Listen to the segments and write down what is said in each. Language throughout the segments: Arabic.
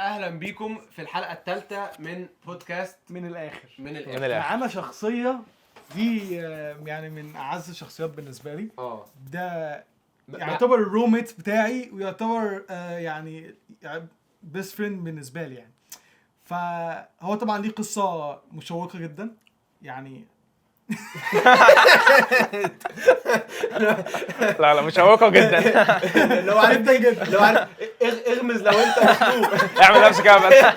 اهلا بيكم في الحلقه الثالثه من بودكاست من الاخر. الاخر. معانا شخصيه دي يعني من اعز الشخصيات بالنسبه لي. ده يعتبر الروميت بتاعي ويعتبر يعني بيست فريند بالنسبه لي يعني. فهو طبعا ليه قصه مشوقه جدا يعني. لا مشوقه جدا. لو عارف جدا لو عارف اغمز لو انت مخنوق. اعمل نفسك ابدا.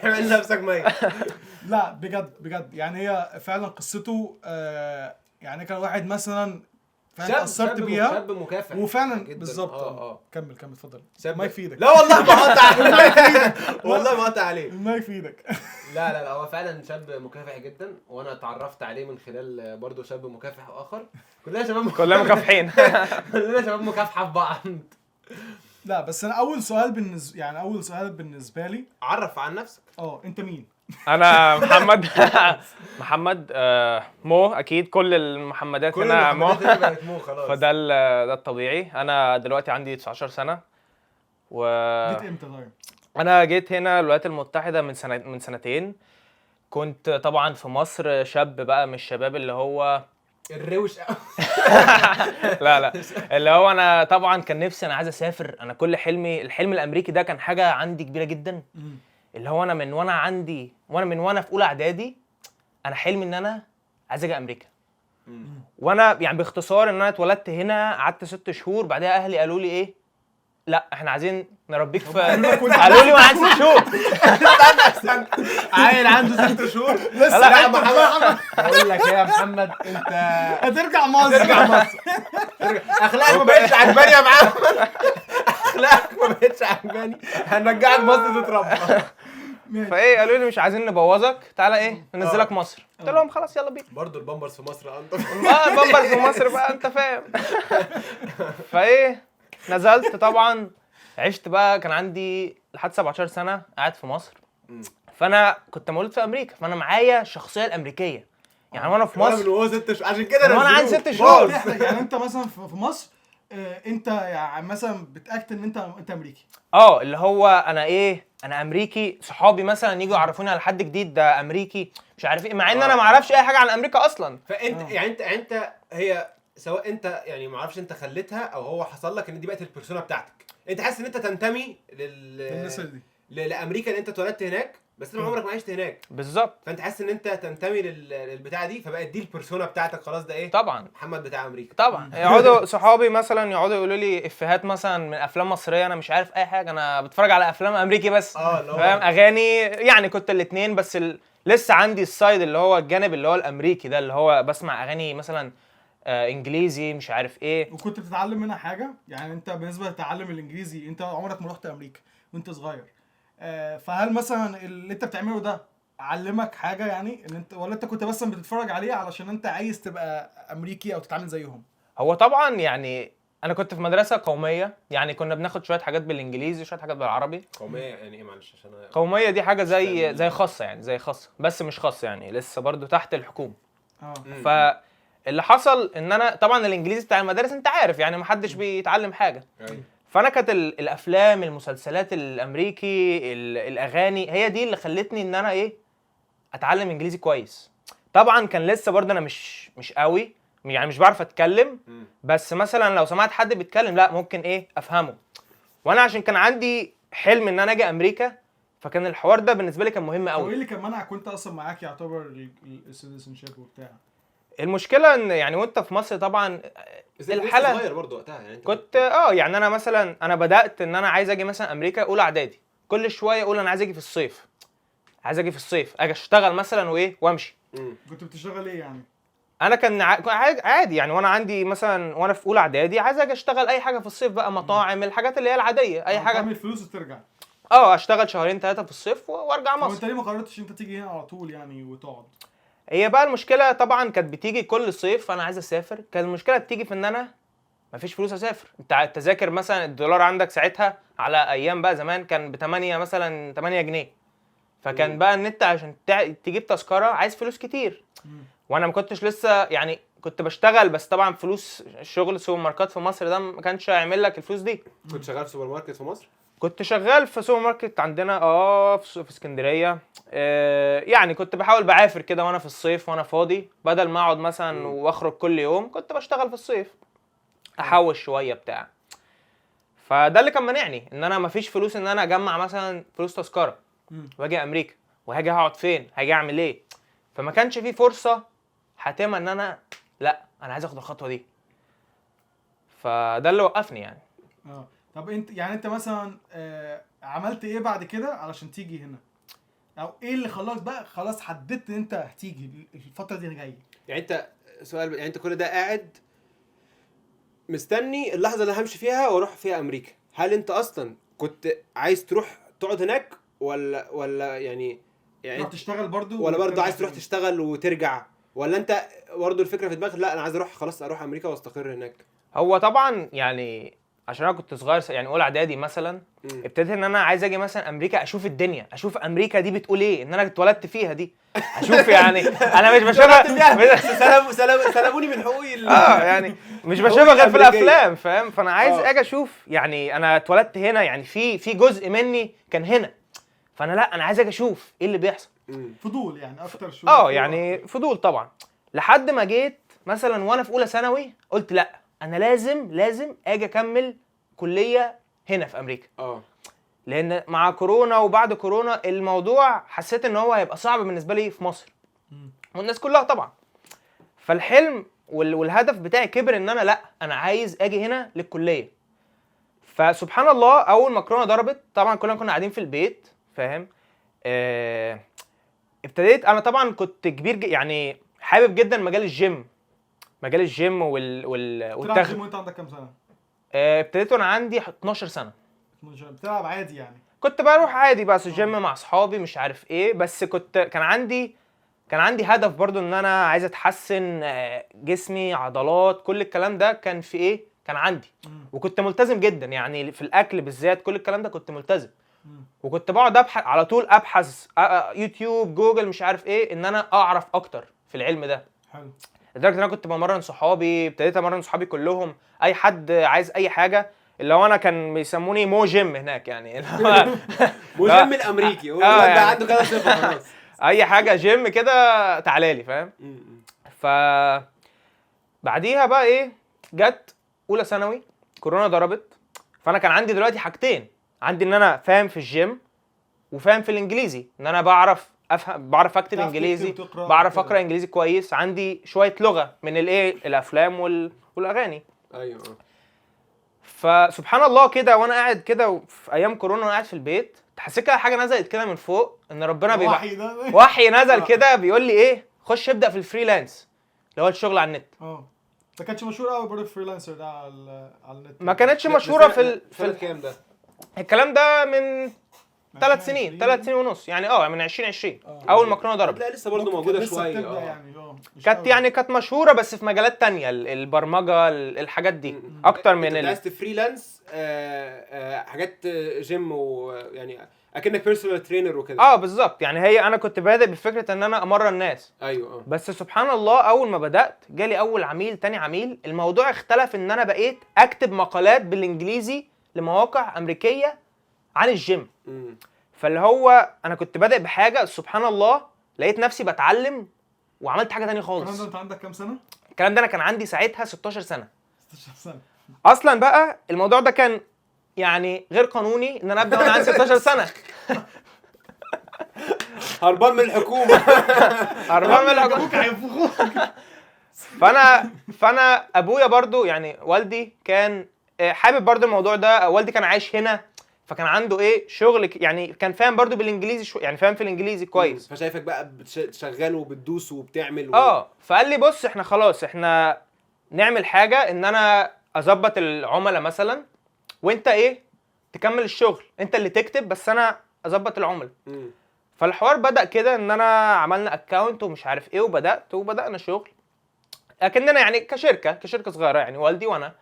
اعمل نفسك ميت. لا بجد يعني هي فعلا قصته يعني كان واحد مثلا فعلا اثرت بيها شاب مكافح وفعلا جداً. بالظبط. كمل اتفضل. شاب ما يفيدك. لا والله ما قطع والله ما قطع عليه. ما يفيدك. لا هو فعلا شاب مكافح جدا، وانا اتعرفت عليه من خلال برضه شاب مكافح اخر. كلنا شباب كلنا مكافحين. كلنا شباب مكافحه في بعض. لا بس انا اول سؤال بالنسبه لي عرف عن نفسك. انت مين؟ انا محمد مو. اكيد كل المحمدات هنا مو. خلاص. فده ده الطبيعي. انا دلوقتي عندي 19 سنه جيت امتى طيب؟ انا جيت هنا الولايات المتحده من سنتين. كنت طبعا في مصر شاب بقى، مش الشباب اللي هو الروش. لا اللي هو انا طبعا كان نفسي، انا عايز اسافر. انا كل الحلم الامريكي ده كان حاجه عندي كبيره جدا. اللي هو انا من وانا في اولى اعدادي انا حلمي ان انا عايز اجي امريكا. وانا يعني باختصار ان انا اتولدت هنا، قعدت 6 شهور، بعدها اهلي قالوا لي ايه، لا احنا عايزين نربيك في قالوا لي وانا عندي 6 شهور. عيل عنده 6 شهور لسه. لا محمد اقول لك ايه يا محمد، انت هترجع مصر. اخلاقك ما بقتش عجباني يا محمد. اخلاقك ما بقتش عجباني، هنرجعك مصر تتربى. فايه قالوا لي مش عايزين نبوظك، تعالى ايه ننزلك مصر. قلت لهم خلاص يلا بينا. برضه البامبرز في مصر انت. البامبرز في مصر بقى انت فاهم. فايه نزلت طبعا، عشت بقى، كان عندي لحد 17 سنه قاعد في مصر. فانا كنت مولود في امريكا، فانا معايا الشخصيه الامريكيه يعني. وانا في مصر هو 6 شهور عشان كده وانا عندي 6 شهور. يعني انت مثلا في مصر انت يعني مثلا بتاكت ان انت امريكي. اللي هو انا امريكي. صحابي مثلا يجوا يعرفوني على حد جديد ده امريكي مش عارف ايه، مع ان انا ما اعرفش اي حاجه عن امريكا اصلا. فانت يعني انت هي سواء انت يعني ما اعرفش انت خليتها او هو حصل لك ان دي بقت البيرسونا بتاعتك. انت حاسس ان انت تنتمي الناس دي لامريكا، ان انت اتولدت هناك بس انت عمرك ما عشت هناك بالظبط. فانت حاسس ان انت تنتمي للبتاعه دي، فبقت دي البيرسونا بتاعتك خلاص. ده ايه طبعا محمد بتاع امريكا طبعا. يقعدوا صحابي مثلا يقعدوا يقولوا لي افيهات مثلا من افلام مصريه، انا مش عارف اي حاجه، انا بتفرج على افلام امريكي بس. فاهم اغاني يعني كنت الاثنين بس لسه عندي السايد اللي هو الجانب اللي هو الامريكي ده، اللي هو بسمع اغاني مثلا انجليزي مش عارف ايه. وكنت بتتعلم منها حاجه يعني؟ انت بالنسبه لتعلم الانجليزي انت عمرك ما رحت امريكا وانت صغير، فهل مثلا اللي انت بتعمله ده علمك حاجه يعني ان انت، ولا انت كنت بس بتتفرج عليه علشان انت عايز تبقى امريكي او تتعامل زيهم؟ هو طبعا يعني انا كنت في مدرسه قوميه، يعني كنا بناخد شويه حاجات بالانجليزي وشويه حاجات بالعربي. قوميه يعني ايه؟ معلش عشان قوميه دي حاجه زي خاصه، يعني زي خاصه بس مش خاصه، يعني لسه برضو تحت الحكومه. فاللي حصل ان انا طبعا الانجليزي بتاع المدارس انت عارف يعني محدش بيتعلم حاجه. فانا كانت الافلام المسلسلات الامريكي الاغاني هي دي اللي خلتني ان انا اتعلم انجليزي كويس. طبعا كان لسه برضه انا مش قوي يعني، مش بعرف اتكلم، بس مثلا لو سمعت حد بيتكلم لا ممكن افهمه. وانا عشان كان عندي حلم ان انا اجي امريكا، فكان الحوار ده بالنسبه لي كان مهم قوي. وايه اللي كان منعك وانت اصلا معاك يعتبر السيتيزنشيب وبتاع؟ المشكله ان يعني وانت في مصر طبعا الحاله صغير برضه وقتها يعني. كنت يعني انا مثلا بدات ان انا عايز اجي مثلا امريكا اولى اعدادي، كل شويه اقول انا عايز اجي في الصيف، اجي اشتغل مثلا وامشي. كنت بتشتغل ايه يعني؟ انا كان عادي يعني، وانا عندي مثلا وانا في اولى اعدادي عايز اجي اشتغل اي حاجه في الصيف بقى، مطاعم، الحاجات اللي هي العاديه، اي حاجه تعمل فلوس وترجع. اشتغل 2-3 شهور في الصيف وارجع مصر. وانت ليه ما قررتش انت تيجي هنا على طول يعني وتقعد؟ هي بقى المشكله طبعا كانت بتيجي كل صيف انا عايز اسافر، كانت المشكله بتيجي في ان انا مفيش فلوس اسافر. انت التذاكر مثلا الدولار عندك ساعتها على ايام بقى زمان كان ب8 مثلا 8 جنيه. فكان بقى ان انت عشان تجيب تذكره عايز فلوس كتير. وانا ما كنتش لسه يعني، كنت بشتغل بس طبعا فلوس الشغل سوبر ماركت في مصر ده ما كانش هيعمل لك الفلوس دي. كنت شغال في سوبر ماركت في مصر؟ كنت شغال في سوبر ماركت عندنا في اسكندريه. يعني كنت بحاول بعافر كده وانا في الصيف وانا فاضي، بدل ما اقعد مثلا واخرج كل يوم كنت بشتغل في الصيف احوش شويه بتاع. فده اللي كان مانعني ان انا مفيش فلوس ان انا اجمع مثلا فلوس تذكره واجي امريكا، وهاجي هقعد فين، هاجي اعمل ايه. فما كانش في فرصه حاتمه ان انا لا انا عايز اخد الخطوه دي. فده اللي وقفني يعني. طب انت مثلا عملت ايه بعد كده علشان تيجي هنا، او ايه اللي خلاك بقى خلاص حددت ان انت هتيجي الفتره دي جايه؟ يعني انت سؤال، يعني انت كل ده قاعد مستني اللحظه اللي همشي فيها واروح فيها امريكا، هل انت اصلا كنت عايز تروح تقعد هناك ولا يعني تروح تشتغل برضو، ولا برضو عايز تروح تشتغل وترجع، ولا انت برضو الفكره في دماغك لا انا عايز اروح خلاص اروح امريكا واستقر هناك؟ هو طبعا يعني عشان انا كنت صغير يعني اولى اعدادي مثلا، ابتديت ان انا عايز اجي مثلا امريكا اشوف الدنيا، اشوف امريكا دي بتقول ايه، ان انا اتولدت فيها دي، اشوف يعني انا مش بشوفها سلبوني من حقوقي يعني مش بشوفها غير في الافلام، فاهم؟ فانا عايز اجي اشوف يعني انا اتولدت هنا، يعني في جزء مني كان هنا، فانا لا انا عايز اجي اشوف ايه اللي بيحصل. فضول يعني اكتر شويه. يعني فضول طبعا. لحد ما جيت مثلا وانا في اولى ثانوي قلت لا انا لازم اجي اكمل كليه هنا في امريكا. لان مع كورونا وبعد كورونا الموضوع حسيت ان هو هيبقى صعب بالنسبه لي في مصر والناس كلها طبعا. فالحلم والهدف بتاعي كبر ان انا لا انا عايز اجي هنا للكليه. فسبحان الله اول ما كورونا ضربت طبعا كلنا كنا قاعدين في البيت، فاهم؟ ابتديت انا طبعا كنت كبير يعني حابب جدا مجال الجيم والتغذيه. وانت عندك كام سنه؟ ابتديت وانا عندي 12 سنه. بتلعب عادي يعني؟ كنت بروح عادي بس الجيم مع اصحابي مش عارف ايه، بس كان عندي هدف برضو ان انا عايز اتحسن جسمي، عضلات، كل الكلام ده كان في ايه كان عندي. وكنت ملتزم جدا يعني في الاكل بالذات، كل الكلام ده كنت ملتزم. وكنت بقعد ابحث على طول، ابحث يوتيوب جوجل مش عارف ايه ان انا اعرف اكتر في العلم ده. حلو. لدرجه ان انا كنت بمرن صحابي، ابتديت امرن صحابي كلهم، اي حد عايز اي حاجه، اللي هو انا كان بيسموني مو جيم هناك يعني مو جيم الامريكي، هو ده يعني عنده كده صفه خلاص اي حاجه جيم كده تعالى لي، فاهم؟ ف بعديها بقى ايه جت اولى ثانوي كورونا ضربت. فانا كان عندي دلوقتي حاجتين، عندي ان انا فاهم في الجيم وفاهم في الانجليزي، ان انا بعرف افهم، بعرف اكتب انجليزي، بعرف اقرا انجليزي كويس، عندي شويه لغه من الافلام والاغاني. ايوه. فسبحان الله كده وانا قاعد كده في ايام كورونا وانا قاعد في البيت، حسيت كده حاجه نزلت كده من فوق، ان ربنا بيبقى وحي نزل كده بيقول لي ايه خش ابدا في الفريلانس اللي هو الشغل على النت. ما كانتش مشهوره قوي برضه الفريلانسر ده على النت؟ ما كانتش مشهوره في الكلام ده. الكلام ده من 3 سنين ونص يعني من 2020 اول ما كورونا ضربت. لا لسه برضه موجوده شويه يعني كانت مشهوره بس في مجالات تانية، البرمجه، الحاجات دي اكتر من عايز فريلانس حاجات جيم ويعني اكنك بيرسونال ترينر وكده. بالظبط. يعني هي انا كنت بادئ بفكره ان انا امرن الناس. ايوه. بس سبحان الله اول ما بدات جالي اول عميل، تاني عميل، الموضوع اختلف ان انا بقيت اكتب مقالات بالانجليزي لمواقع امريكيه عن الجيم. فاللي هو انا كنت بادئ بحاجه سبحان الله لقيت نفسي بتعلم وعملت حاجه تانية خالص. الكلام ده انت عندك كام سنه؟ الكلام ده انا كان عندي ساعتها 16 سنه. 16 سنه اصلا بقى الموضوع ده كان يعني غير قانوني ان انا ابدا وانا عندي 16 سنه. هربان من الحكومه. فانا ابويا برضو يعني والدي كان حابب برضو الموضوع ده. والدي كان عايش هنا فكان عنده شغل يعني كان فاهم برضو بالانجليزي يعني فاهم في الانجليزي كويس. فشايفك بقى بتشغل وبتدوس وبتعمل فقال لي بص احنا خلاص احنا نعمل حاجه ان انا اظبط العملاء مثلا وانت تكمل الشغل، انت اللي تكتب بس انا اظبط العملاء. فالحوار بدأ كده ان انا عملنا اكاونت ومش عارف ايه وبدأنا شغل لكننا يعني كشركه صغيره يعني والدي وانا.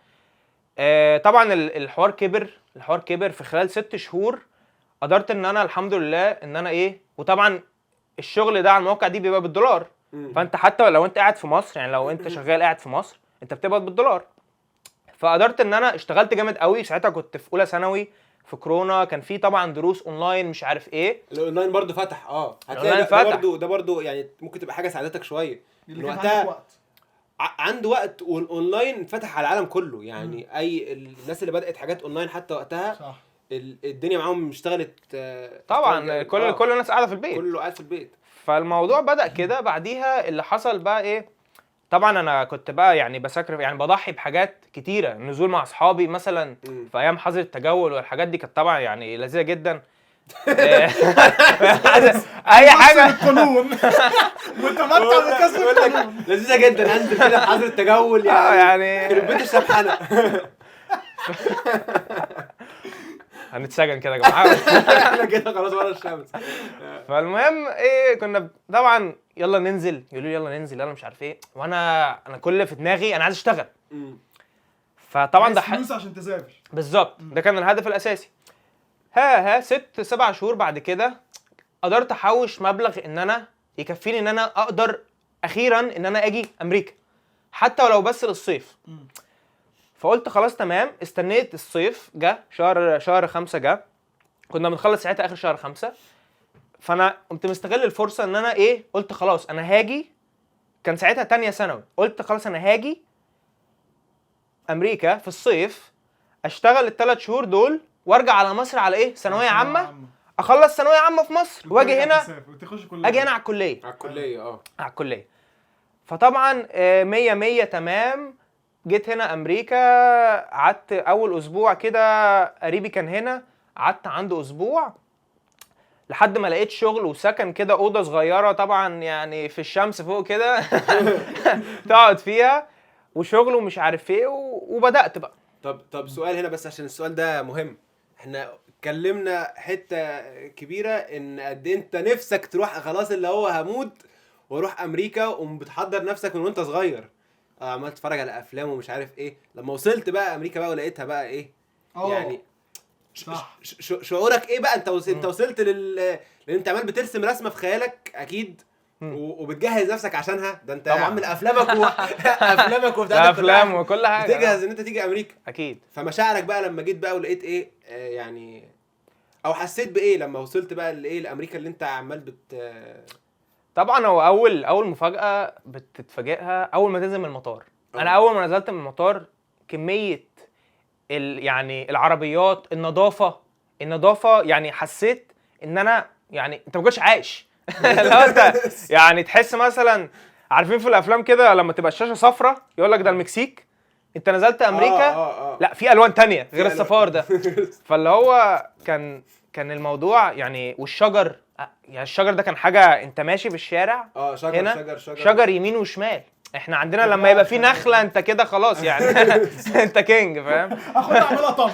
طبعا الحوار كبر في خلال 6 شهور. قدرت ان انا الحمد لله ان انا وطبعا الشغل ده على المواقع دي بيبقى بالدولار. فانت حتى لو انت قاعد في مصر يعني لو انت شغال قاعد في مصر انت بتقبض بالدولار. فقدرت ان انا اشتغلت جامد قوي. ساعتها كنت في اولى ثانوي في كورونا كان في طبعا دروس اونلاين مش عارف ايه. الاونلاين برضو فتح الأونلاين هتلاقي فتح. ده برضو يعني ممكن تبقى حاجه ساعدتك شويه اللي كان وقتها عندك وقت. عنده وقت، والاونلاين فتح على العالم كله يعني. اي الناس اللي بدات حاجات اونلاين حتى وقتها صح. الدنيا معاهم اشتغلت طبعا كل الناس قاعده في البيت، كله قاعد في البيت. فالموضوع بدأ كده. بعديها اللي حصل بقى ايه، طبعا انا كنت بقى يعني بسكر يعني بضحي بحاجات كتيره، نزول مع اصحابي مثلا في ايام حظر التجول والحاجات دي كانت طبعا يعني لذيذه جدا. اي حاجه القانون متمتع بكسر القانون. لذيذه جدا، انزل كده في حظر التجول يعني في البيت الشبحانه. هنتسجن كده يا جماعه. احنا كده خلاص ورا الشمس. فالمهم ايه، كنا طبعا يلا ننزل، يقولوا لي يلا ننزل يلا مش عارف ايه، وانا كل اللي في دماغي انا عايز اشتغل. فطبعا ده فلوس عشان تسافر بالظبط، ده كان الهدف الاساسي. ها 6-7 شهور بعد كده قدرت احوش مبلغ ان انا يكفيني ان انا اقدر اخيرا ان انا اجي امريكا حتى ولو بس للصيف. فقلت خلاص تمام. استنيت الصيف، جه شهر 5 جه، كنا بنخلص ساعتها اخر شهر 5. فانا قمت مستغل الفرصه ان انا ايه، قلت خلاص انا هاجي. كان ساعتها تانية ثانوي، قلت خلاص انا هاجي امريكا في الصيف، اشتغل ال3 شهور دول وارجع على مصر على ايه، ثانويه عامه. اخلص ثانويه عامه في مصر واجي هنا، اجي هنا على الكليه. على الكليه. فطبعا 100 تمام. جيت هنا امريكا، قعدت اول اسبوع كده، قريبي كان هنا، قعدت عنده اسبوع لحد ما لقيت شغل وسكن كده، اوضه صغيره طبعا يعني في الشمس فوق كده تقعد فيها، وشغل ومش عارف ايه، وبدات بقى. طب سؤال هنا بس عشان السؤال ده مهم. احنا اتكلمنا حته كبيره ان قد انت نفسك تروح خلاص، اللي هو هموت واروح امريكا، وبتحضر نفسك من وانت صغير، عمال تتفرج على افلام ومش عارف ايه. لما وصلت بقى امريكا بقى ولقيتها بقى ايه يعني، شعورك ايه بقى؟ انت وصلت لان انت عمال بترسم رسمه في خيالك اكيد، وبتجهز نفسك عشانها. ده انت يا عم افلامك افلامك وبتاعتك افلام وكل حاجه بتجهز ان انت تيجي امريكا اكيد. فمشاعرك بقى لما جيت بقى ولقيت ايه يعني، او حسيت بايه لما وصلت بقى لايه لامريكا اللي انت عمال طبعا هو اول مفاجاه بتتفاجئها اول ما تنزل من المطار. انا اول ما نزلت من المطار كميه يعني العربيات، النظافه يعني حسيت ان انا يعني انت ما كنتش عايش. لو انت يعني تحس مثلا، عارفين في الافلام كده لما تبقى الشاشه صفرة يقول لك ده المكسيك، انت نزلت امريكا لا في الوان تانية غير الصفار ده. فاللي هو كان الموضوع يعني، والشجر يعني الشجر ده كان حاجه، انت ماشي في الشارع شجر هنا شجر يمين وشمال. احنا عندنا لما يبقى في نخله انت كده خلاص يعني انت كينج، فاهم؟ اخد اعملها طب.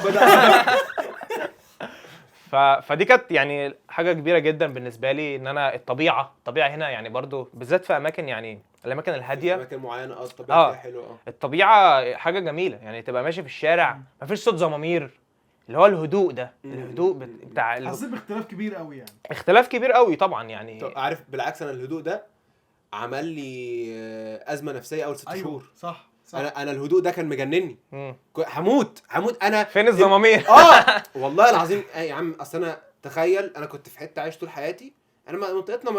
فدي كانت يعني حاجه كبيره جدا بالنسبه لي، ان انا الطبيعه هنا يعني برضو بالذات في اماكن يعني الاماكن الهاديه، اماكن معينه الطبيعه فيها حلوه. الطبيعه حاجه جميله يعني، تبقى ماشي في الشارع مفيش صوت زمامير، اللي هو الهدوء ده، الهدوء بتاع حسيت باختلاف كبير قوي يعني. اختلاف كبير قوي طبعا يعني. عارف بالعكس انا الهدوء ده عمل لي ازمه نفسيه اول 6 شهور. صح. انا الهدوء ده كان مجنني. هموت انا. فين الزمامير؟ والله العظيم يا عم. اصل انا تخيل انا كنت في حته عايش طول حياتي، انا منطقتنا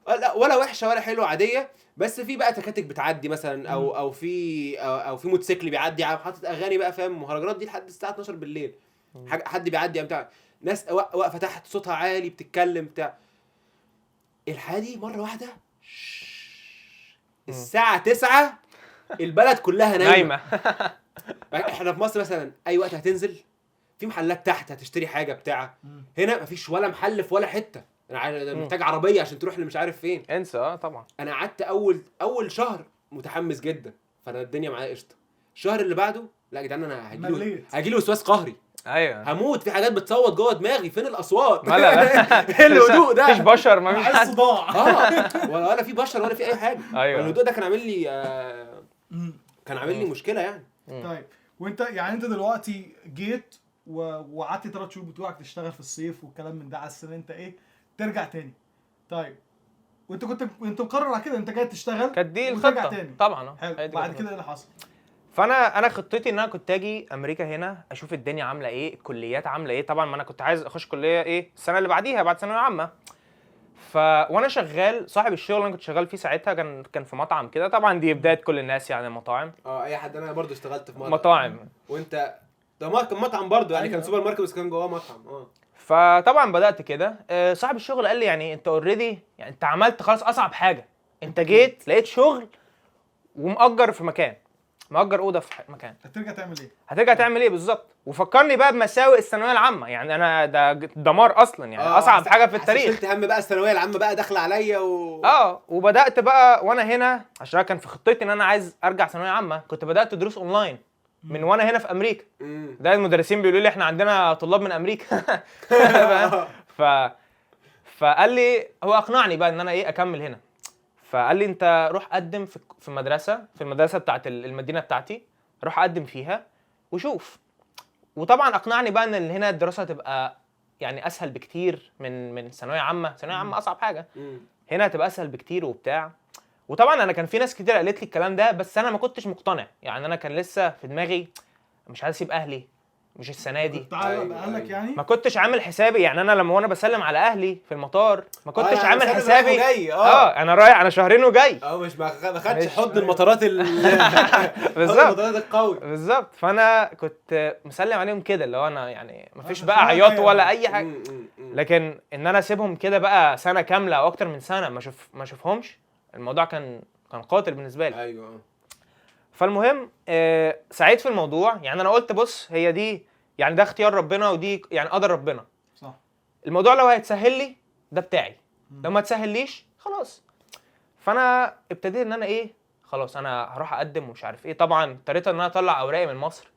لا ولا وحشه ولا حلوه، عاديه. بس في بقى تكاتك بتعدي مثلا، او في موتوسيكل بيعدي حاطط اغاني بقى، فاهم؟ مهرجانات دي لحد الساعه 12 بالليل. حد بيعدي بتاع ناس واقفه تحت صوتها عالي بتتكلم بتاع. الحياه دي مره واحده الساعه 9 البلد كلها نايمه. احنا في مصر مثلا اي وقت هتنزل في محلات تحت هتشتري حاجه بتاع، هنا مفيش ولا محل في ولا حته. انا محتاج عربيه عشان تروح لمش عارف فين. انسى. طبعا انا قعدت اول شهر متحمس جدا، فانا الدنيا معايا قشطه. الشهر اللي بعده لا يا جدعان انا هيجيلي وسواس قهري. ايوه هموت، في حاجات بتصوت جوه دماغي، فين الاصوات؟ لا الهدوء ده مفيش بشر، ما فيش حد صداع. ولا في بشر ولا في اي حاجه. ايوه الهدوء ده كان عامل لي كان عامل لي مشكله يعني. طيب وانت يعني انت دلوقتي جيت وقعدت 3 شهور بتوعك تشتغل في الصيف والكلام من ده، على السنه انت ايه ترجع تاني. طيب وانت كنت مقرر على كده انت جاي تشتغل كانت دي الخطه تاني. طبعا. حلو. بعد كده ايه اللي حصل؟ فانا خطتي ان انا كنت اجي امريكا هنا اشوف الدنيا عامله ايه، الكليات عامله ايه. طبعا ما انا كنت عايز اخش كليه ايه السنه اللي بعديها بعد ثانويه عامه. وانا شغال، صاحب الشغل اللي انا كنت شغال فيه ساعتها كان في مطعم كده. طبعا دي بدايه كل الناس يعني المطاعم. اي حد. انا برضو اشتغلت في مطاعم. وانت ده كان مطعم برضو يعني. أيوة. كان سوبر ماركت بس كان جواه مطعم. فطبعا بدات كده. صاحب الشغل قال لي يعني انت اوريدي يعني انت عملت خلاص اصعب حاجه، انت جيت لقيت شغل ومأجر في مكان، مأجر اوضه في مكان، هترجع تعمل ايه؟ هترجع تعمل ايه بالظبط؟ وفكرني بقى بمساوئ الثانويه العامه. يعني انا ده دمار اصلا يعني. اصعب حاجه في التاريخ. شلت هم بقى الثانويه العامه بقى داخله عليا وبدات بقى وانا هنا، عشان كان في خطتي ان انا عايز ارجع ثانويه عامه. كنت بدات دروس اونلاين من وانا هنا في امريكا. ده المدرسين بيقولوا لي احنا عندنا طلاب من امريكا. فقال لي، هو اقنعني بقى ان انا ايه اكمل هنا. فقال لي انت روح قدم في المدرسه بتاعت المدينه بتاعتي، روح قدم فيها وشوف. وطبعا اقنعني بقى ان هنا الدراسه هتبقى يعني اسهل بكتير من ثانويه عامه. ثانويه عامه اصعب حاجه، هنا هتبقى اسهل بكتير وبتاع. وطبعا انا كان في ناس كتير قالت لي الكلام ده، بس انا ما كنتش مقتنع. يعني انا كان لسه في دماغي مش عايز اسيب اهلي، مش السنه دي. قال لك يعني ما كنتش عامل حسابي. يعني انا لما وانا بسلم على اهلي في المطار ما كنتش يعني عامل مسافر حسابي. رايح وجاي. انا رايح، انا شهرين وجاي. مش ما خدش مش- حضن المطارات بالظبط. المطارات القوي. بالظبط. فانا كنت مسلم عليهم كده، اللي هو انا يعني مفيش بس بقى ما عياط جاي ولا يعني. اي حاجه. لكن ان انا اسيبهم كده بقى سنه كامله او اكتر من سنه ما اشوفهمش، الموضوع كان قاتل بالنسبه لي. ايوه. فالمهم سعيت في الموضوع. يعني انا قلت بص، هي دي يعني ده اختيار ربنا، ودي يعني قدر ربنا. صح. الموضوع لو هيتسهل لي ده بتاعي، لو ما تسهليش خلاص. فانا ابتديت ان انا ايه، خلاص انا هروح اقدم ومش عارف ايه. طبعا اضطريت ان انا اطلع اوراقي من مصر،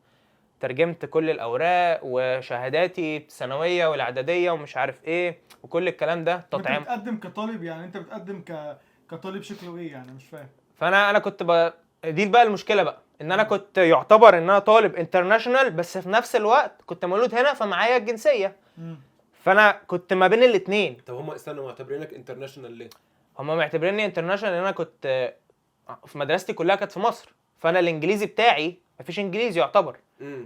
ترجمت كل الاوراق وشهاداتي الثانويه والاعداديه ومش عارف ايه وكل الكلام ده انت تطعيم. بتقدم كطالب يعني، انت بتقدم كطالب شكله ايه يعني؟ مش فاهم. فانا كنت دي بقى المشكله بقى، ان انا كنت يعتبر ان انا طالب انترناشونال، بس في نفس الوقت كنت مولود هنا فمعايا الجنسيه. فانا كنت ما بين الاثنين. طب هم استنوا معتبرينك انترناشونال ليه؟ هم معتبريني انترناشونال لان انا كنت في مدرستي كلها كانت في مصر، فانا الانجليزي بتاعي مفيش انجليزي يعتبر.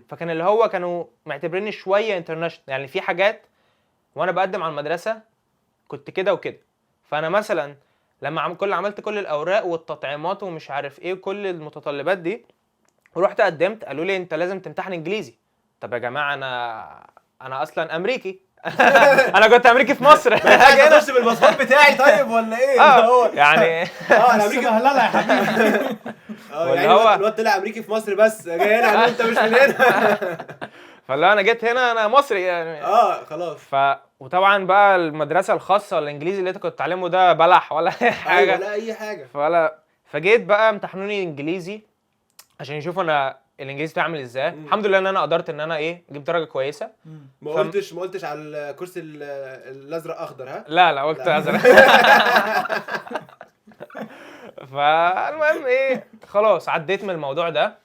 فكان اللي هو كانوا معتبريني شويه انترناشونال. يعني في حاجات وانا بقدم على المدرسه كنت كده وكده. فانا مثلا لما عملت كل الاوراق والتطعيمات ومش عارف ايه وكل المتطلبات دي، ورحت قدمت، قالوا لي انت لازم تمتحن انجليزي. طب يا جماعه انا اصلا امريكي. انا كنت امريكي في مصر. انا اخش بالباسبور بتاعي طيب ولا ايه؟ هو يعني انا امريكي. لا يا حبيبي. يعني هو الواد طلع امريكي في مصر بس جاي هنا قال انت مش من هنا. فاللي انا جيت هنا انا مصري يعني. خلاص. وطبعا بقى المدرسه الخاصه الانجليزي اللي انت كنت بتتعلمه ده بلح ولا اي حاجه. ولا اي حاجه. فجيت بقى امتحنوني انجليزي عشان يشوفوا انا الانجليزي بتاعي عامل ازاي. الحمد لله ان انا قدرت ان انا ايه اجيب درجه كويسه. ما قلتش على الكرسي الازرق اخضر ها؟ لا قلت ازرق. فالمهم ايه، خلاص عديت من الموضوع ده.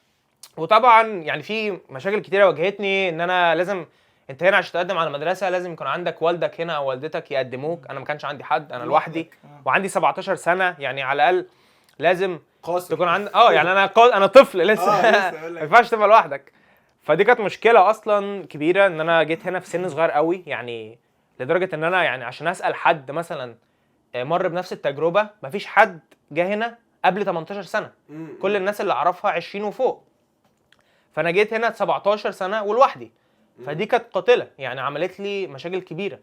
وطبعا يعني في مشاكل كتيره واجهتني، ان انا لازم انت هنا عشان تقدم على مدرسه لازم يكون عندك والدك هنا او والدتك يقدموك. انا ما كانش عندي حد، انا لوحدي وعندي 17 سنه. يعني على الاقل لازم تكون عندك يعني انا طفل لسه. ما ينفعش تبقى لوحدك. فدي كانت مشكله اصلا كبيره، ان انا جيت هنا في سن صغير قوي. يعني لدرجه ان انا يعني عشان اسال حد مثلا مر بنفس التجربه، مفيش حد جه هنا قبل 18 سنه. كل الناس اللي اعرفها 20 وفوق. فانا جيت هنا 17 سنه ولوحدي. فدي كانت قاتله، يعني عملت لي مشاكل كبيره.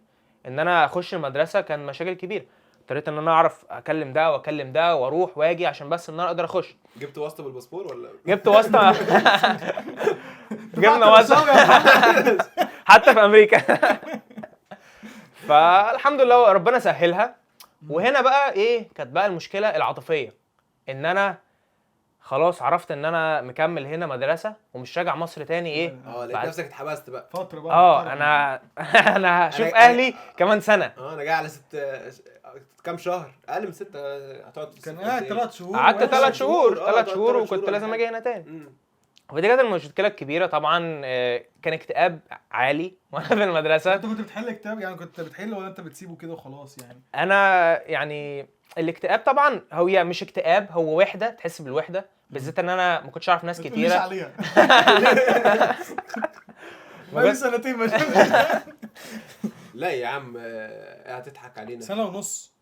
ان انا اخش المدرسه كان مشاكل كبيره. اضطريت ان انا اعرف اكلم ده واكلم ده واروح واجي عشان بس ان انا اقدر اخش. جبت واسطه بالباسبور ولا؟ جبت واسطه. جبنا واسطه. حتى في امريكا. فالحمد لله ربنا سهلها. وهنا بقى ايه كانت بقى المشكله العاطفيه، ان انا خلاص عرفت ان انا مكمل هنا مدرسه ومش راجع مصر تاني. ايه لقيت نفسك اتحبست بقى فتره بقى. انا هشوف اهلي كمان سنه. انا جاي على كام شهر، اقل من 6 هتقعد. كان قاعد 3 شهور. قعدت 3 شهور وكنت لازم اجي هنا تاني. ودي كانت المشكله الكبيره طبعا. كان اكتئاب عالي وانا في المدرسه. انت كنت بتحل اكتئاب يعني؟ كنت بتحل ولا انت بتسيبه كده وخلاص يعني؟ انا يعني الاكتئاب طبعا هو مش اكتئاب، هو وحده، تحس بالوحده. بالذات ان انا ما كنتش اعرف ناس ما تقوليش كتيره. عليها. بقالي سنتين ماشي. لا يا عم هتضحك علينا. سنه ونص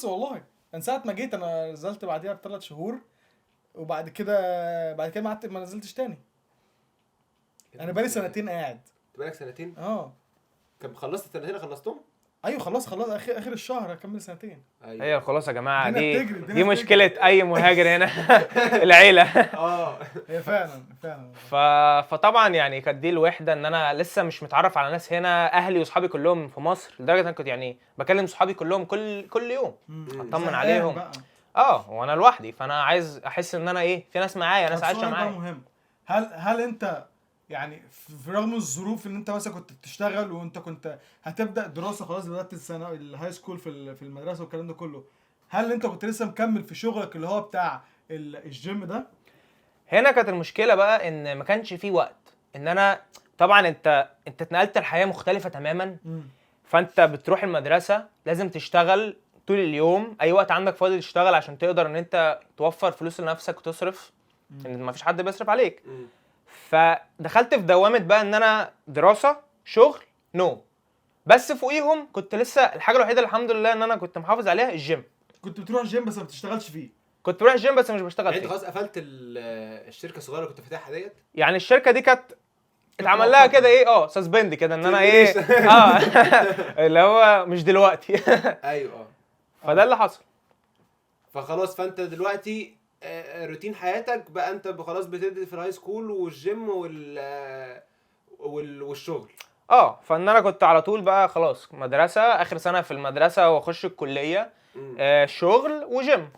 والله. من ساعه ما جيت انا نزلت بعديها ب3 شهور، وبعد كده ما نزلتش تاني. انا بقالي سنتين قاعد. بقالك سنتين؟ كان خلصت السنتين خلصتهم؟ ايوه خلاص اخر الشهر هكمل سنتين. أيوة. هي خلاص يا جماعه، دي دي مشكله اي مهاجر هنا. العيله. هي فعلا. فطبعا يعني كانت دي الوحده، ان انا لسه مش متعرف على ناس هنا. اهلي واصحابي كلهم في مصر، لدرجه ان انا كنت يعني بكلم صحابي كلهم كل يوم اطمن عليهم. وانا لوحدي، فانا عايز احس ان انا في ناس معايا، ناس عايشه معايا. مهم. هل انت يعني في رغم الظروف ان انت مثلا كنت بتشتغل وانت كنت هتبدا دراسه خلاص، بدات السنه الهاي سكول في المدرسه والكلام ده كله، هل انت كنت لسه مكمل في شغلك اللي هو بتاع الجيم ده؟ هنا كانت المشكله بقى ان ما كانش في وقت. ان انا طبعا انت اتنقلت لحياه مختلفه تماما. فانت بتروح المدرسه لازم تشتغل طول اليوم، اي وقت عندك فاضي تشتغل عشان تقدر ان انت توفر فلوس لنفسك وتصرف، ان ما فيش حد بيصرف عليك. فدخلت في دوامه بقى ان انا دراسه شغل نوم. بس فوقيهم كنت لسه الحاجه الوحيده الحمد لله ان انا كنت محافظ عليها الجيم. كنت بتروح الجيم بس ما بتشتغلش فيه؟ كنت بروح الجيم بس مش بشتغل يعني فيه. انت خلاص قفلت الشركه الصغيره اللي كنت فاتحها ديت؟ يعني الشركه دي كانت اتعمل لها كده سسبند كده، ان انا اللي هو مش دلوقتي. ايوه فده اللي حصل. فخلاص فانت دلوقتي روتين حياتك بقى انت خلاص بتدي في الهاي سكول والجيم والشغل. فان انا كنت على طول بقى خلاص مدرسه، اخر سنه في المدرسه واخش الكليه، شغل وجيم.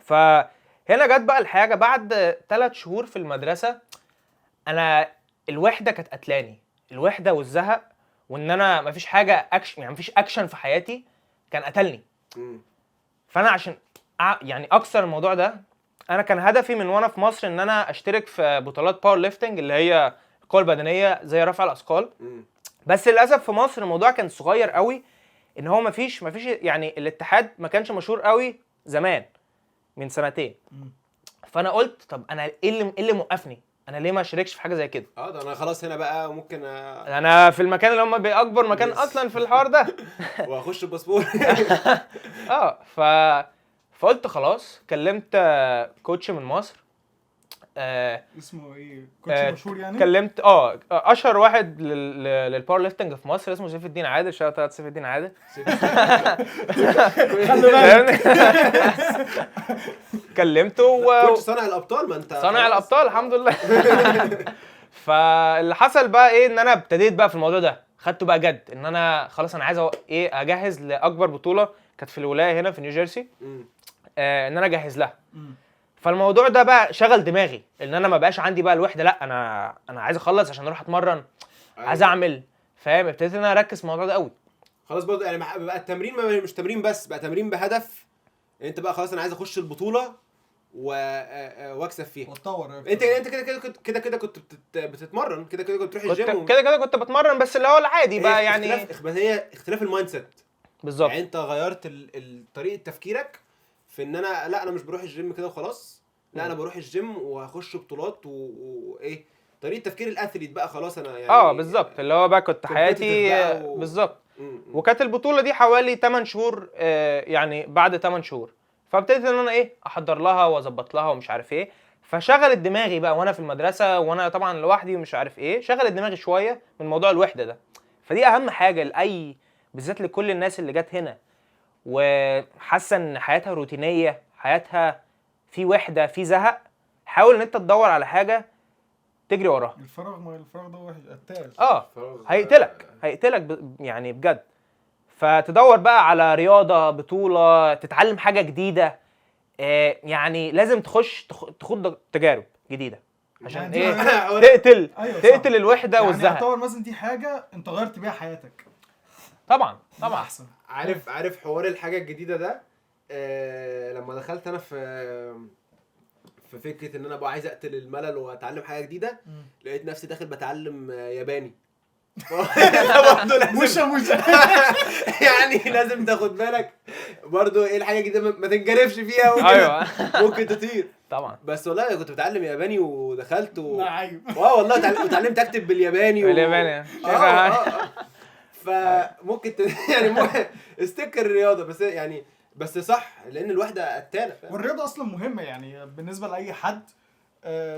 فهنا جت بقى الحاجه بعد 3 شهور في المدرسه. انا الوحده كانت قتلاني، الوحده والزهق، وان انا مفيش حاجه اكشن، يعني مفيش اكشن في حياتي، كان قتلني. فانا عشان يعني اكسر الموضوع ده، انا كان هدفي من وانا في مصر ان انا اشترك في بطولات باور ليفتنج اللي هي القوه البدنيه زي رفع الاثقال. بس للاسف في مصر الموضوع كان صغير قوي، ان هو مفيش يعني الاتحاد ما كانش مشهور قوي زمان من سنتين. فانا قلت طب انا ايه اللي موقفني؟ انا ليه ما اشاركش في حاجه زي كده؟ ده انا خلاص هنا بقى ممكن انا في المكان اللي هم باكبر مكان اصلا في الحوار ده. واخش الباسبور. فقلت خلاص. كلمت كوتش من مصر، اسمه ايه؟ كوتش مشهور يعني؟ كلمت اشهر واحد للباور ليفتنج في مصر، اسمه سيف الدين عادل. شاطر يا سيف الدين عادل. كلمته كوتش صانع الابطال. ما انت صانع الابطال الحمد لله. فاللي حصل بقى ان انا ابتديت بقى في الموضوع ده، خدته بقى جد، ان انا خلاص انا عايز اجهز لاكبر بطوله كانت في الولايه هنا في نيوجيرسي، ان انا اجهز لها. فالموضوع ده بقى شغل دماغي، ان انا ما بقاش عندي بقى الوحده، لا انا عايز اخلص عشان اروح اتمرن. عايز اعمل، فاهم؟ ابتديت ان انا اركز في الموضوع ده قوي. خلاص برضه يعني بقى التمرين مش تمرين بس، بقى تمرين بهدف. انت بقى خلاص انا عايز اخش البطوله واكسب فيها واتطور. انت كده كنت بتتمرن، كده كنت بتروح الجيم، كده كنت بتمرن، بس اللي هو العادي بقى يعني هي اختلاف المايند سيت بالظبط. يعني انت غيرت طريقه تفكيرك في ان انا مش بروح الجيم كده وخلاص، لا انا بروح الجيم وهخش بطولات وايه طريقه تفكير الاثليت بقى خلاص انا يعني بالظبط. اللي هو بقى كنت حياتي بالظبط. وكانت البطوله دي حوالي 8 شهور، يعني بعد 8 شهور فابتديت ان انا احضر لها واظبط لها ومش عارف ايه. فشغلت دماغي بقى وانا في المدرسه، وانا طبعا لوحدي ومش عارف ايه، شغلت دماغي شويه من موضوع الوحده ده. فدي اهم حاجه لاي، بالذات لكل الناس اللي جت هنا وحاسه ان حياتها روتينيه، حياتها في وحده، في زهق. حاول ان انت تدور على حاجه تجري وراها. الفراغ ده وحش قتال. هيقتلك يعني بجد. فتدور بقى على رياضه، بطوله، تتعلم حاجه جديده. يعني لازم تخوض تجارب جديده عشان يعني تقتل الوحده يعني والزهق. يعتبر مثلا دي حاجه انت غيرت بيها حياتك. طبعا احسن. عارف حوار الحاجه الجديده ده. لما دخلت انا في فكره ان انا بقى عايز اقتل الملل واتعلم حاجه جديده، لقيت نفسي داخل بتعلم ياباني. مش يعني لازم تاخد بالك برضو ايه الحاجه الجديده ما تنجرفش فيها. ايوه ممكن تطير. طبعا. بس والله كنت بتعلم ياباني ودخلت ايوه والله اتعلمت اكتب بالياباني بالياباني فممكن يعني استكر الرياضه بس يعني بس صح لان الواحده قتاله والرياضه اصلا مهمه يعني بالنسبه لاي حد.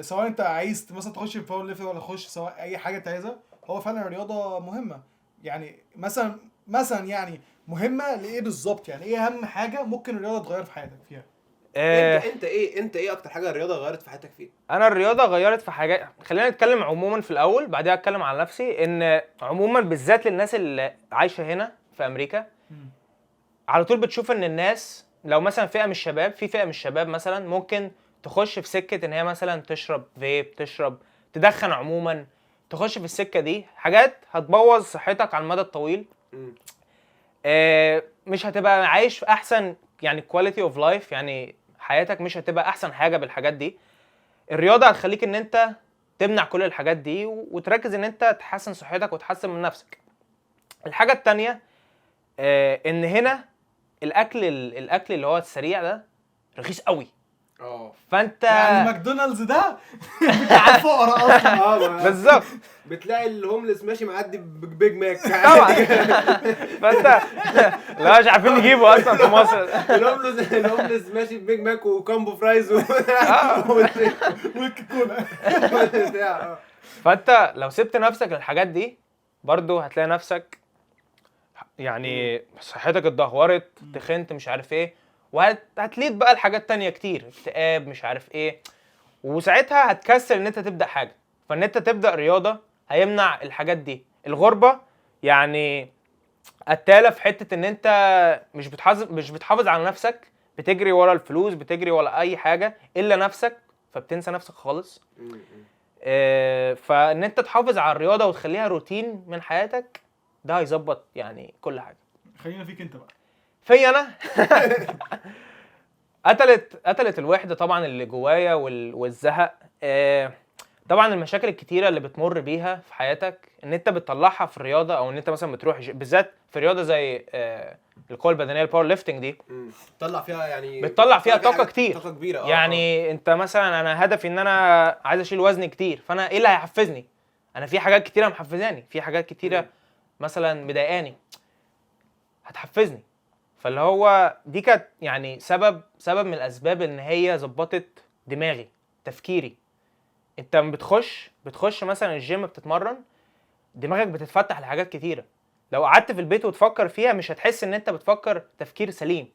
سواء انت عايز مثلا تخش في باور ليفت ولا تخش سواء اي حاجه انت عايزها، هو فعلا الرياضه مهمه. يعني مثلا يعني مهمه لايه بالظبط؟ يعني ايه اهم حاجه ممكن الرياضه تغير في حياتك فيها؟ انت ايه اكتر حاجه الرياضه غيرت في حياتك فيها؟ انا الرياضه غيرت في حاجات. خلينا نتكلم عموما في الاول بعدها اتكلم عن نفسي. ان عموما بالذات للناس اللي عايشه هنا في امريكا على طول بتشوف ان الناس لو مثلا فئه من الشباب، في فئه من الشباب مثلا ممكن تخش في سكه ان هي مثلا تشرب فيب، تدخن عموما، تخش في السكه دي، حاجات هتبوظ صحتك على المدى الطويل. مش هتبقى عايش في احسن يعني كواليتي اوف لايف، يعني حياتك مش هتبقى احسن حاجه بالحاجات دي. الرياضه هتخليك ان انت تمنع كل الحاجات دي وتركز ان انت تحسن صحتك وتحسن من نفسك. الحاجه التانية ان هنا الاكل اللي هو السريع ده رخيص قوي. فانت يعني ماكدونالدز ده بتاع الفقراء اصلا. بالظبط. بتلاقي الهوملس ماشي معدي ببيج ماك طبعا. فانت لا مش عارفين نجيبه اصلا في مصر. الهوملس ماشي ببيج ماك وكامبو فرايز والكولا. فانت لو سبت نفسك للحاجات دي برضو هتلاقي نفسك يعني صحتك اتدهورت، تخنت، مش عارف ايه، وهتليد بقى الحاجات تانية كتير، اكتئاب، مش عارف ايه. وساعتها هتكسل ان انت تبدأ حاجة. فان انت تبدأ رياضة هيمنع الحاجات دي. الغربة يعني قتالة في حتة ان انت مش بتحافظ على نفسك، بتجري ورا الفلوس، بتجري ورا اي حاجة الا نفسك، فبتنسى نفسك خالص. فان انت تحافظ على الرياضة وتخليها روتين من حياتك، ده هيظبط يعني كل حاجة. خلينا فيك انت بقى. في انا قتلت الوحده طبعا اللي جوايا والزهق. طبعا المشاكل الكتيره اللي بتمر بيها في حياتك ان انت بتطلعها في الرياضه، او ان انت مثلا بتروح بالذات في رياضه زي القوه البدنيه الباور ليفتنج دي، بتطلع فيها طاقه كتير، طاقه كبيره. يعني انت مثلا انا هدفي ان انا عايز اشيل وزن كتير، فانا ايه اللي هيحفزني؟ انا في حاجات كتيره محفزاني، في حاجات كتيره مثلا مضايقاني هتحفزني. فاللي هو دي كانت يعني سبب من الاسباب ان هي ظبطت دماغي، تفكيري. انت بتخش مثلا الجيم بتتمرن، دماغك بتتفتح لحاجات كتيره. لو قعدت في البيت وتفكر فيها مش هتحس ان انت بتفكر تفكير سليم.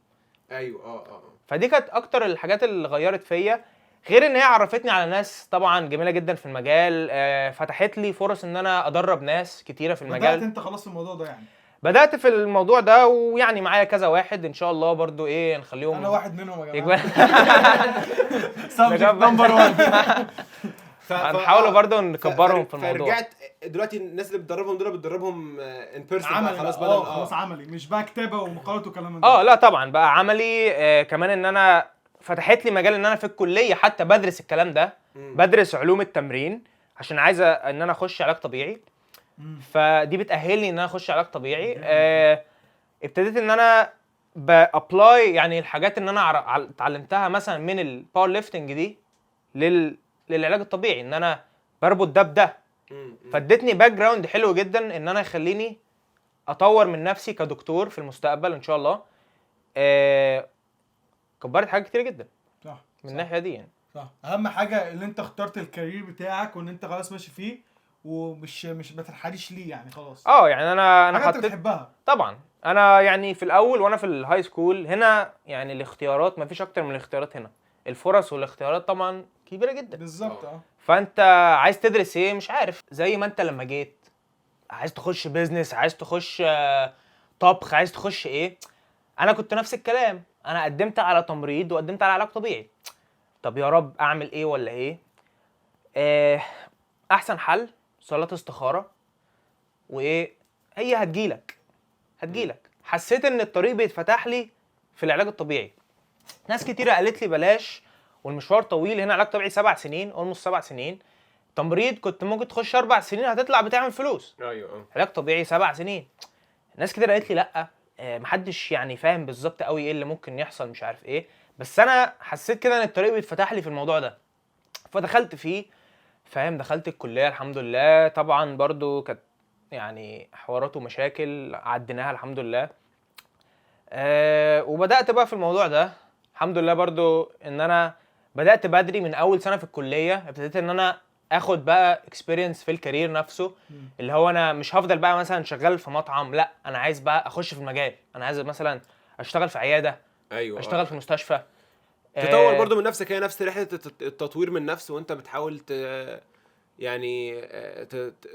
ايوه. فدي كانت اكتر الحاجات اللي غيرت فيا، غير ان هي عرفتني على ناس طبعا جميله جدا في المجال. فتحت لي فرص ان انا ادرب ناس كتيره في المجال. بدأت انت خلاص في الموضوع ده يعني؟ بدأت في الموضوع ده، ويعني معايا كذا واحد ان شاء الله برضو ايه نخليهم. انا واحد منهم يا جماعه. سبجكت نمبر 1. هنحاول برضو نكبرهم في الموضوع. فرجعت دلوقتي الناس اللي بتدربهم دول بتدربهم ان بيرسون عملي خلاص بقى. خلاص عملي، مش بقى كتابه ومقالات وكلام من ده. لا طبعا بقى عملي. كمان ان انا فتحت لي مجال ان انا في الكليه حتى بدرس الكلام ده. بدرس علوم التمرين عشان عايزه ان انا اخش علاج طبيعي. فدي بتأهلني ان انا اخش علاج طبيعي. ابتديت ان انا بابلاي يعني الحاجات ان انا اتعلمتها مثلا من الباور ليفتنج دي للعلاج الطبيعي، ان انا بربط ده بده. فادتني باك جراوند حلو جدا ان انا يخليني اطور من نفسي كدكتور في المستقبل ان شاء الله. كبرت حاجات كتير جدا. صح من الناحيه دي يعني. صح. اهم حاجه اللي انت اخترت الكارير بتاعك وان انت خلاص ماشي فيه ومش بتنحريش ليه يعني خلاص. يعني انا حطيت بتحبها طبعا. انا يعني في الاول وانا في الهاي سكول هنا يعني الاختيارات مفيش اكتر من الاختيارات هنا. الفرص والاختيارات طبعا كبيره جدا. بالظبط. فانت عايز تدرس ايه مش عارف. زي ما انت لما جيت عايز تخش بيزنس، عايز تخش طبخ، عايز تخش ايه. انا كنت نفس الكلام. انا قدمت على تمريض وقدمت على علاج طبيعي. طب يا رب اعمل ايه ولا ايه؟ احسن حل صلاة استخارة وايه هي هتجيلك. حسيت ان الطريق بيتفتح لي في العلاج الطبيعي. ناس كتيرة قالت لي بلاش والمشوار طويل. هنا علاج طبيعي 7 سنين، almost 7 سنين. تمريض كنت ممكن تخش 4 سنين هتطلع بتعمل فلوس. ايوه. علاج طبيعي 7 سنين. ناس كتير قالت لي لا محدش يعني فاهم بالظبط قوي ايه اللي ممكن يحصل مش عارف ايه. بس انا حسيت كده ان الطريق بيتفتح لي في الموضوع ده، فدخلت فيه فاهم. دخلت الكليه الحمد لله، طبعا برضو كانت يعني حوارات ومشاكل عديناها الحمد لله. وبدات بقى في الموضوع ده الحمد لله برضو، ان انا بدات بدري من اول سنه في الكليه، ابتديت ان انا اخد بقى اكسبيرينس في الكارير نفسه، اللي هو انا مش هفضل بقى مثلا شغال في مطعم، لا انا عايز بقى اخش في المجال، انا عايز مثلا اشتغل في عياده، ايوه اشتغل في مستشفى، تطور برضو من نفسك. هي نفس رحله التطوير من نفس، وانت بتحاول يعني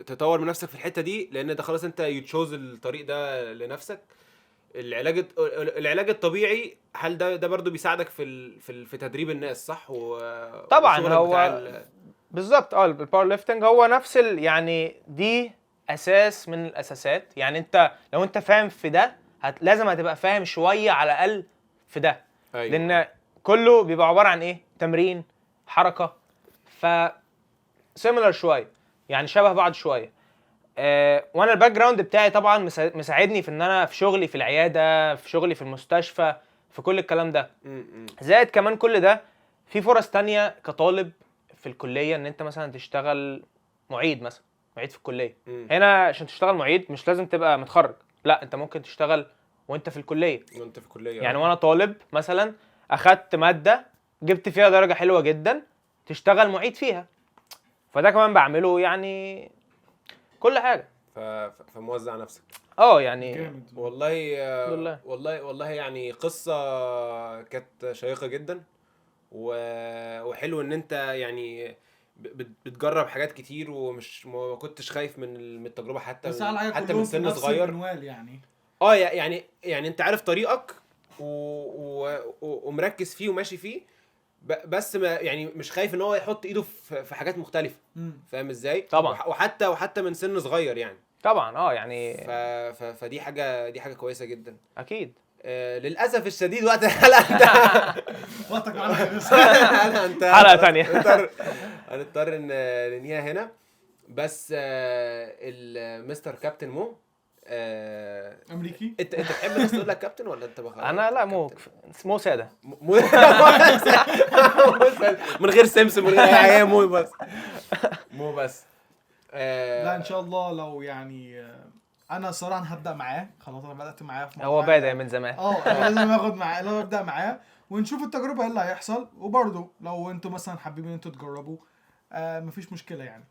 تطور من نفسك في الحته دي، لان ده خلاص انت يتشوز الطريق ده لنفسك. العلاج الطبيعي، هل ده برضو بيساعدك في تدريب الناس صح؟ طبعا وشغلك هو بالظبط الباور ليفتنج هو نفس يعني دي اساس من الاساسات. يعني انت لو انت فاهم في ده لازم هتبقى فاهم شويه على الاقل في ده. أيوة. لان كله بيبقى عباره عن ايه؟ تمرين، حركه، ف سيميلر شويه، يعني شبه بعض شويه. وانا الباك جراوند بتاعي طبعا مساعدني في ان انا في شغلي في العياده، في شغلي في المستشفى، في كل الكلام ده. زائد كمان كل ده في فرص تانية كطالب في الكليه، ان انت مثلا تشتغل معيد مثلا، معيد في الكليه. هنا عشان تشتغل معيد مش لازم تبقى متخرج، لا انت ممكن تشتغل وانت في الكليه. وانت في الكليه يعني وانا طالب مثلا اخدت ماده جبت فيها درجه حلوه جدا، تشتغل معيد فيها. فده كمان بعمله يعني كل حاجه. فموزع نفسك. يعني جامد. والله والله يعني قصه كانت شيقه جدا، وحلو ان انت يعني بتجرب حاجات كتير، ومش ما كنتش خايف من التجربه، حتى من سن صغير يعني يعني انت عارف طريقك ومركز فيه وماشي فيه، بس ما يعني مش خايف ان هو يحط ايده في حاجات مختلفه. فاهم ازاي؟ طبعا. وحتى من سن صغير يعني. طبعا يعني فدي حاجه كويسه جدا. اكيد. للاسف الشديد وقت الحلقه انتهى. وقتك معانا خلص. حلقه ثانيه. هنضطر ننهيها هنا. بس المستر كابتن مو امريكي. انت تحب الناس تقول لك كابتن ولا انت بقى؟ انا لا مو ساده. من غير سمسم، من غير حاجه، مو بس. لا ان شاء الله لو يعني انا صراحه هبدا معاه، خلاص انا بدات معاه في هو بادئ من زمان. لازم اخد معاه، لو ابدا معاه ونشوف التجربه ايه اللي هيحصل. وبرده لو انتوا مثلا حابين انتوا تجربوا مفيش مشكله يعني.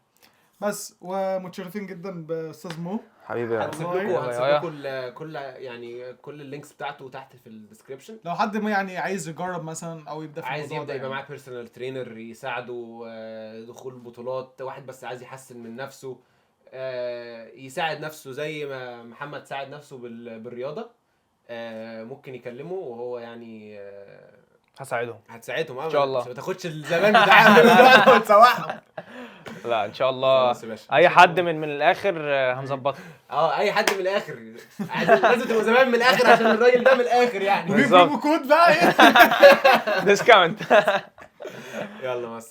بس ومتشرفين جدا باستاذ مو حبيبي. هنسيب لكم كل يعني كل اللينكس بتاعته تحت في الديسكربشن. لو حد ما يعني عايز يجرب مثلا او يبدا في عايز يبدا يبقى يعني. معاه بيرسونال ترينر يساعده دخول البطولات، واحد بس عايز يحسن من نفسه، يساعد نفسه زي ما محمد ساعد نفسه بالرياضه، ممكن يكلمه وهو يعني هساعدهم. هتساعدهم ان شاء الله. مش ما تاخدش الزمان بتاعهم وتسوحهم. لا ان شاء الله. اي حد من الاخر هنظبطه. اي حد من الاخر لازم تبقى زمان من الاخر عشان الراجل ده من الاخر يعني. بالظبط. كود بقى ديسكاونت. يلا مع السلامه.